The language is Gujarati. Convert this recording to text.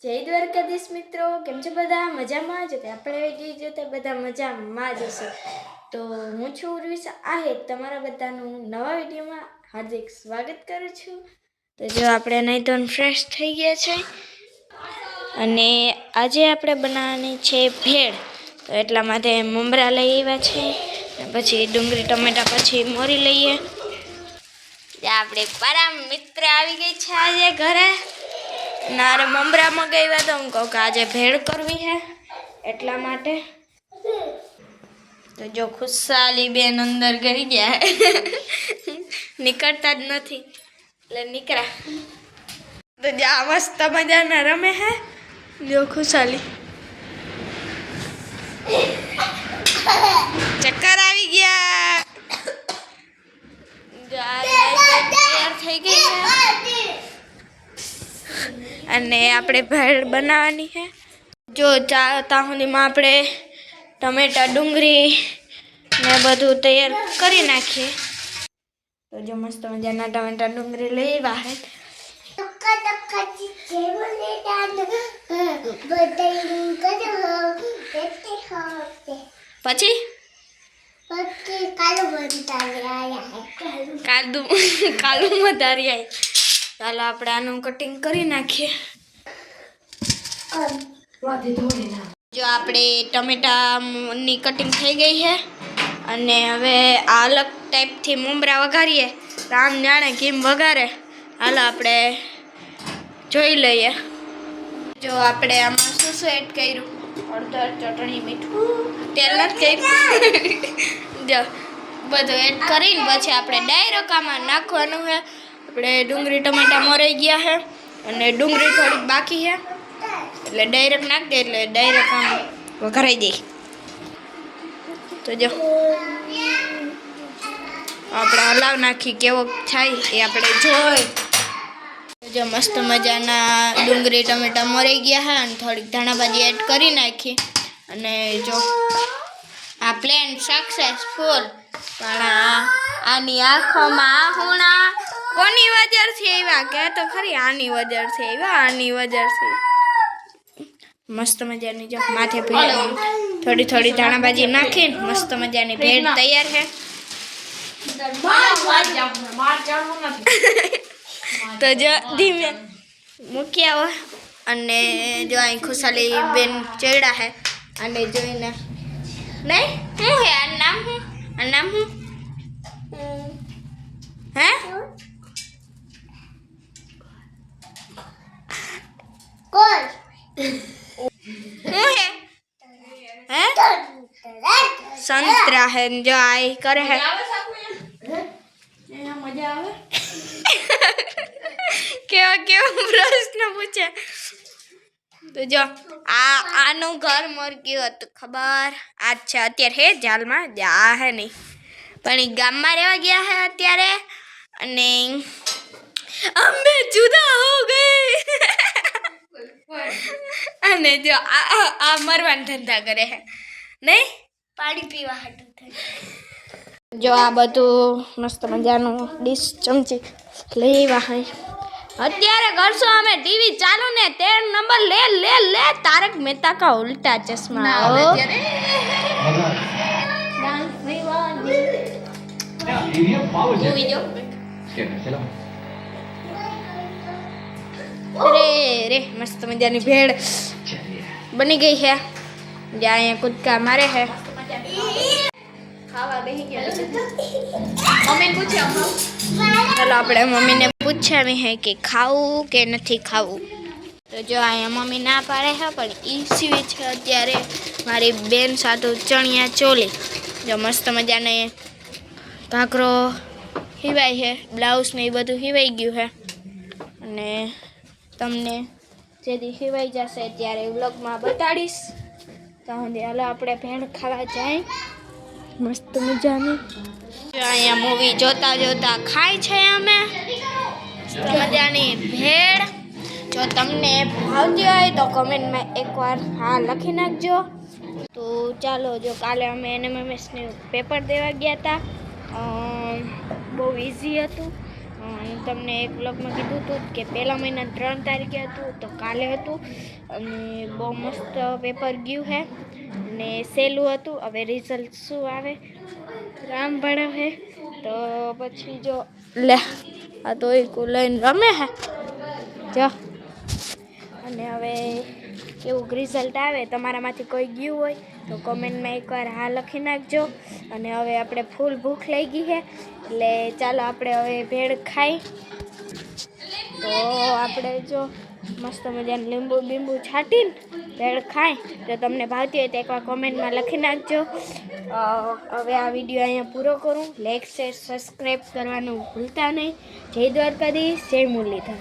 જય દ્વારકાધીશ મિત્રો, કેમ છો બધા? મજામાં જ? આપણે વિડીયો જોતા બધા મજામાં જ હશે. તો હું છું ઉર્વિશા આહિર, તમારા બધાનું નવા વિડીયોમાં હાર્દિક સ્વાગત કરું છું. તો જો આપણે નહીં તો ફ્રેશ થઈ ગયા છે અને આજે આપણે બનાવવાની છે ભેળ. તો એટલા માટે મમરા લઈ આવ્યા છે, પછી ડુંગળી ટમેટા પછી મોરી લઈએ. આપણે પરમ મિત્ર આવી ગઈ છે આજે ઘરે. નારે મમરા મગાવ્યા તો હું કહું કે આજે ભેળ કરવી છે એટલા માટે. તો જો ખુશાલી બેન અંદર ગઈ ગયા નીકળતા જ નથી એટલે નીકળ્યા. તો જ્યાં મસ્ત મજાના રમે હે જો ખુશાલી. ચક્કર આવી ગયા. તૈયાર થઈ ગઈ છે અને આપણે ભેળ બનાવવાની છે. જો ત્યાં સુધીમાં આપણે ટમેટા ડુંગળી ને બધું તૈયાર કરી નાખીએ. તો જો મસ્ત મજાના ટમેટા ડુંગળી લેવા છે. પછી કાલું વધારી આવી. ચાલો આપણે આનું કટિંગ કરી નાખીએ. જો આપણે ટમેટાની કટિંગ થઈ ગઈ છે અને હવે આ અલગ ટાઈપથી મમરા વઘારીએ. રામ જાણે કેમ વઘારે, હાલો આપણે જોઈ લઈએ. જો આપણે આમાં શું શું એડ કર્યું? હળદર, ચટણી, મીઠું, તેલ નથી કર્યું. જો બધું એડ કરીને પછી આપણે ડાયરેક્ટ આમાં નાખવાનું છે. આપણે ડુંગળી ટમેટા મરાઈ ગયા છે અને ડુંગળી થોડીક બાકી છે એટલે ડાયરેક્ટ નાખી દે એટલે ડાયરેક્ટ આમ વઘારાઈ દે. તો જો આપણે હલાવ નાખી કેવો થાય એ આપણે જોઈ. જો મસ્ત મજાના ડુંગળી ટમેટા મરાઈ ગયા છે અને થોડીક ધાણાભાજી એડ કરી નાખી. અને જો આ પ્લેન સક્સેસફુલ. પણ આની આંખોમાં આહુણા કોની વજરથી આવ્યા કે તો ખરી? આની વજરથી આવ્યા, આની વજરથી. મસ્ત મજાની જો માથે થોડી થોડી ધાણાભાજી નાખીને મસ્ત મજાની ભેળ તૈયાર છે. તો જો ધીમે મૂકી આવો. અને જો અહીં ખુશાલી બેન ચડ્યા છે અને જોઈને નહીં શું હે આ નામ? શું આ નામ? શું હે? કોણ શું હે? હે સંતરા હે. જો આ કરે હે મજા આવે. કેવો પ્રશ્ન પૂછે. તો જો આનું ઘર મોર કેવું હતું ખબર? અચ્છા અત્યારે હે જાલમાં આ હે નહીં પણ એ ગામમાં રહેવા ગયા હે અત્યારે. અને અમે જુદા હો ગઈ. અને જો આ મરવાન ધંધા કરે હે નહીં, પાણી પીવા હાટું થાય. જો આ બધું મસ્ત મજાનું ડીશ ચમચી લેવા હોય. અત્યારે કરશો અમે ટીવી ચાલુ ને 13 નંબર લે લે લે તારક મહેતા કા ઉલ્ટા ચશ્મા. રે મસ્ત મજાની ભેળ બની ગઈ છે. જ્યાં અહીંયા કૂદકા મારે છે. ખાવા બેસી ગયા. મમ્મી પૂછ્યા ચાલો આપણે મમ્મીને પૂછ્યા હે કે ખાવું કે નથી ખાવું. તો જો અહીંયા મમ્મી ના પાડે છે પણ ઈ સીવી છે અત્યારે મારી બેન સાથે ચણિયા ચોલી. જો મસ્ત મજાને ઘાઘરો હિવાય છે, બ્લાઉઝ ને એ બધું હિવાઈ ગયું છે. અને તમને જેથી હિવાઈ જશે ત્યારે વ્લોગમાં બતાડીશ. તો હાલો આપણે ભેળ ખાવા જાય મસ્ત મજાની. અહીંયા મૂવી જોતા જોતા ખાય છે અમે મસ્ત મજાની ભેળ. જો તમને ભાવતી હોય તો કમેન્ટમાં એકવાર હા લખી નાખજો. તો ચાલો, જો કાલે અમે NMMSનું પેપર દેવા ગયા હતા. બહુ ઇઝી હતું હું તમને એક બ્લોગમાં કીધું હતું કે પહેલા મહિના 3 તારીખે હતું, તો કાલે હતું અને બહુ મસ્ત પેપર ગયું છે અને સહેલું હતું. હવે રિઝલ્ટ શું આવે રામ ભણાવે. તો પછી જો લે આ તો એક લઈને રમે હે જો. અને હવે કેવું રિઝલ્ટ આવે, તમારામાંથી કોઈ ગયું હોય તો કોમેન્ટમાં એકવાર હા લખી નાખજો. અને હવે આપણે ફૂલ ભૂખ લઈ ગઈ છે, એટલે ચાલો આપણે હવે ભેળ ખાઈ. તો આપણે જો મસ્ત મજાનું લીંબુ બીંબુ છાંટીને ભેળ ખાય. તો તમને ભાવતી હોય તો એકવાર કોમેન્ટમાં લખી નાખજો. હવે આ વિડીયો અહીંયા પૂરો કરું. લાઈક શેર સબસ્ક્રાઈબ કરવાનું ભૂલતા નહીં. જય દ્વારકાધીશ, જય મુરલીધર.